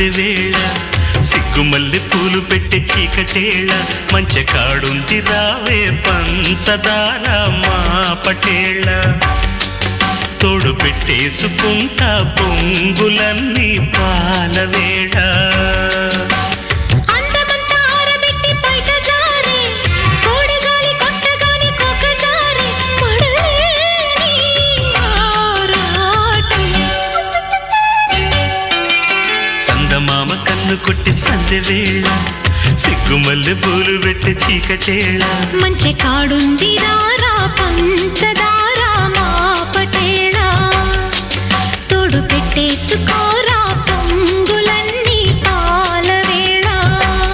సందెవేళ సిగ్గుమల్లి పూలు పెట్టే చీకటేళ మంచె కాడుంది రావే పంచదార మా పటేళ తోడు పెట్టేసుకుంటా పొంగులన్నీ పాలవేళ మామ కన్ను కొట్టి సందెవేళ సిగ్గుమల్లి పూలు పెట్టి చీకటేళ మంచి కాడుంది రారా పంచదార మా పటేళ తోడు పెట్టేసుకోరా